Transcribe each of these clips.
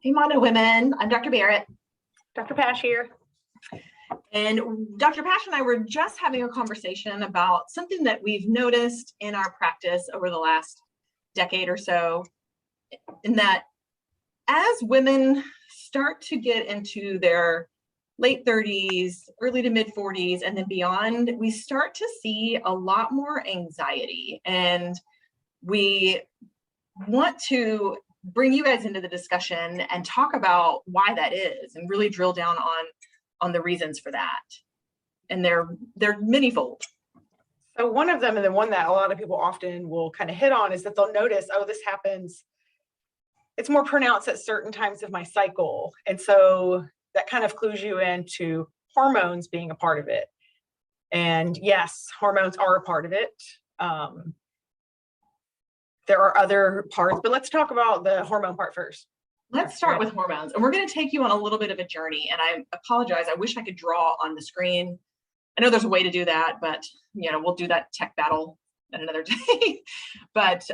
Hey, Mono Women. I'm Dr. Barrett. Dr. Pash here. And Dr. Pash and I were just having a conversation about something that we've noticed in our practice over the last decade or so, in that as women start to get into their late 30s, early to mid 40s, and then beyond, we start to see a lot more anxiety. And we want to bring you guys into the discussion and talk about why that is and really drill down on the reasons for that. And they're manyfold. So one of them, and the one that a lot of people often will kind of hit on, is that they'll notice, oh, this happens, it's more pronounced at certain times of my cycle. And so that kind of clues you into hormones being a part of it. And yes, hormones are a part of it. There are other parts, but let's talk about the hormone part first. Let's start with hormones. And we're going to take you on a little bit of a journey. And I apologize. I wish I could draw on the screen. I know there's a way to do that, but we'll do that tech battle at another day. But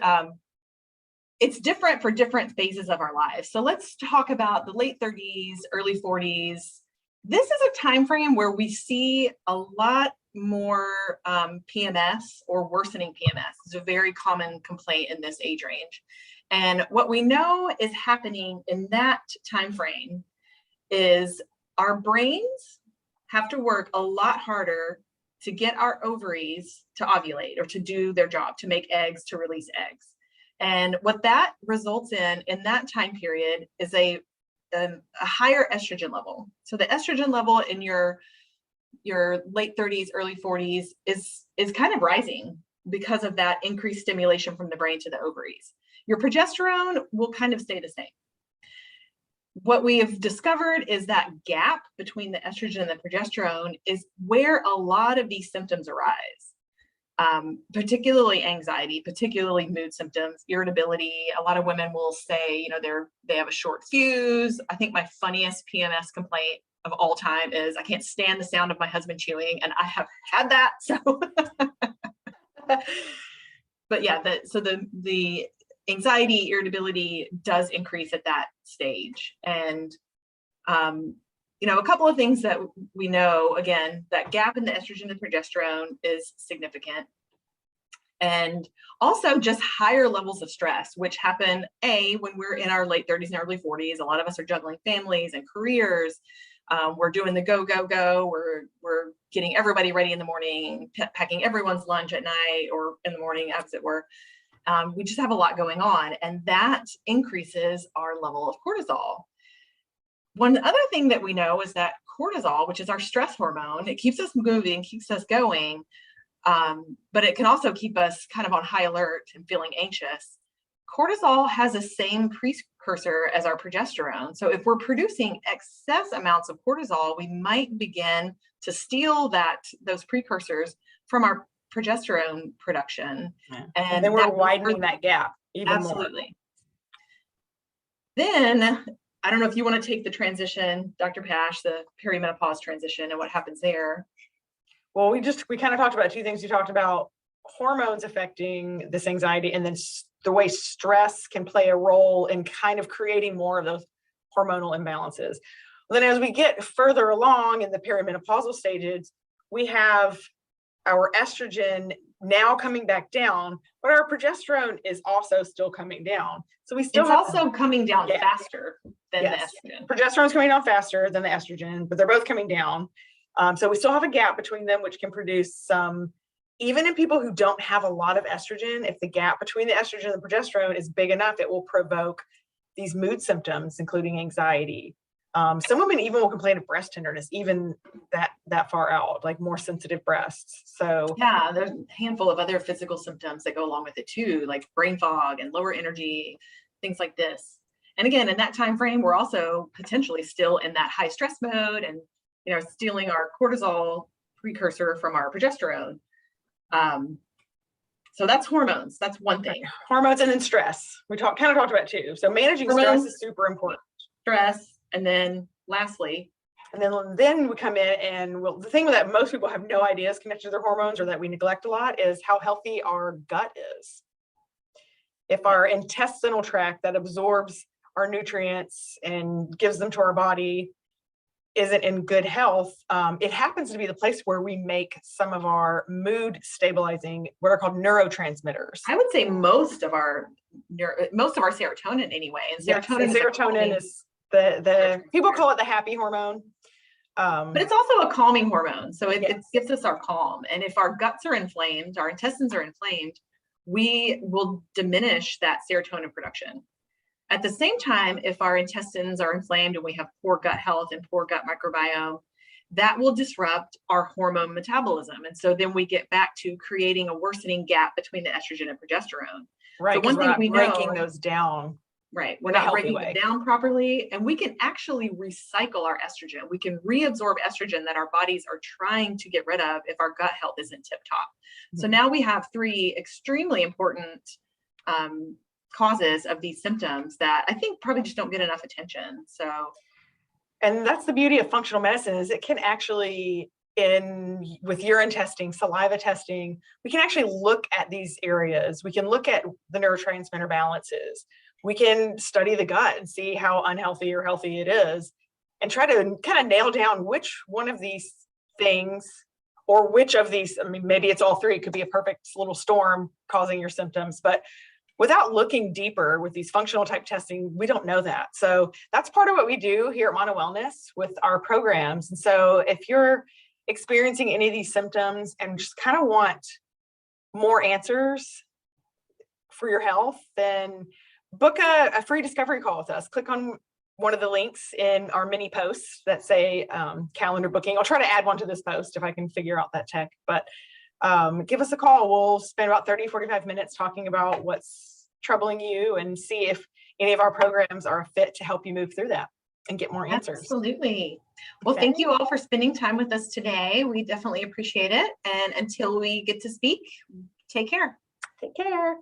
it's different for different phases of our lives. So let's talk about the late 30s, early 40s. This is a time frame where we see a lot more PMS or worsening PMS. It's a very common complaint in this age range. And what we know is happening in that time frame is our brains have to work a lot harder to get our ovaries to ovulate or to do their job, to make eggs, to release eggs. And what that results in that time period is a higher estrogen level. So the estrogen level in your late 30s, early 40s is kind of rising because of that increased stimulation from the brain to the ovaries. Your progesterone will kind of stay the same. What we have discovered is that gap between the estrogen and the progesterone is where a lot of these symptoms arise, particularly anxiety, particularly mood symptoms, irritability. A lot of women will say, they have a short fuse. I think my funniest PMS complaint of all time is I can't stand the sound of my husband chewing, and I have had that. So, but yeah, the anxiety, irritability does increase at that stage. And, a couple of things that we know, again, that gap in the estrogen and progesterone is significant. And also just higher levels of stress, which happen, when we're in our late 30s and early 40s. A lot of us are juggling families and careers. We're doing the go. We're getting everybody ready in the morning, packing everyone's lunch at night or in the morning, as it were. We just have a lot going on, and that increases our level of cortisol. One other thing that we know is that cortisol, which is our stress hormone, it keeps us moving, keeps us going, but it can also keep us kind of on high alert and feeling anxious. Cortisol has the same precursor as our progesterone. So if we're producing excess amounts of cortisol, we might begin to steal those precursors from our progesterone production. Yeah. And then we're widening that gap even absolutely more. Then, I don't know if you want to take the transition, Dr. Pash, the perimenopause transition and what happens there. Well, we kind of talked about two things. You talked about hormones affecting this anxiety, and then the way stress can play a role in kind of creating more of those hormonal imbalances. Well, then as we get further along in the perimenopausal stages, we have our estrogen now coming back down, but our progesterone is also still coming down. So we still coming down faster than the estrogen. Progesterone is coming down faster than the estrogen, but they're both coming down. So we still have a gap between them, which can produce some, even in people who don't have a lot of estrogen, if the gap between the estrogen and the progesterone is big enough, it will provoke these mood symptoms, including anxiety. Some women even will complain of breast tenderness, even that far out, like more sensitive breasts. So yeah, there's a handful of other physical symptoms that go along with it too, like brain fog and lower energy, things like this. And again, in that time frame, we're also potentially still in that high stress mode and stealing our cortisol precursor from our progesterone. So that's hormones. That's one thing. Hormones, and then stress. We kind of talked about too. So managing stress is super important. Stress. And then lastly, and then we come in and the thing that most people have no idea is connected to their hormones, or that we neglect a lot, is how healthy our gut is. If our intestinal tract that absorbs our nutrients and gives them to our body isn't in good health, it happens to be the place where we make some of our mood stabilizing, what are called neurotransmitters. I would say most of our serotonin anyway. And Yes, serotonin, and serotonin is the people call it the happy hormone. But it's also a calming hormone. So it Yes. gives us our calm. And if our guts are inflamed, our intestines are inflamed, we will diminish that serotonin production. At the same time, if our intestines are inflamed and we have poor gut health and poor gut microbiome, that will disrupt our hormone metabolism. And so then we get back to creating a worsening gap between the estrogen and progesterone. Right, So one thing we know, breaking those down. right, we're not breaking them down properly, and we can actually recycle our estrogen. We can reabsorb estrogen that our bodies are trying to get rid of if our gut health isn't tip top. So now we have 3 extremely important causes of these symptoms that I think probably just don't get enough attention. So, and that's the beauty of functional medicine, is it can actually, with urine testing, saliva testing, we can actually look at these areas. We can look at the neurotransmitter balances. We can study the gut and see how unhealthy or healthy it is, and try to kind of nail down which one of these things, or which of these, I mean, maybe it's all 3, it could be a perfect little storm causing your symptoms, but without looking deeper with these functional type testing, we don't know that. So that's part of what we do here at Mono Wellness with our programs. And so if you're experiencing any of these symptoms and just kind of want more answers for your health, then book a free discovery call with us. Click on one of the links in our mini posts that say calendar booking. I'll try to add one to this post if I can figure out that tech, but give us a call. We'll spend about 30-45 minutes talking about what's troubling you and see if any of our programs are a fit to help you move through that and get more answers. Absolutely. Well, thank you all for spending time with us today. We definitely appreciate it. And until we get to speak, take care. Take care.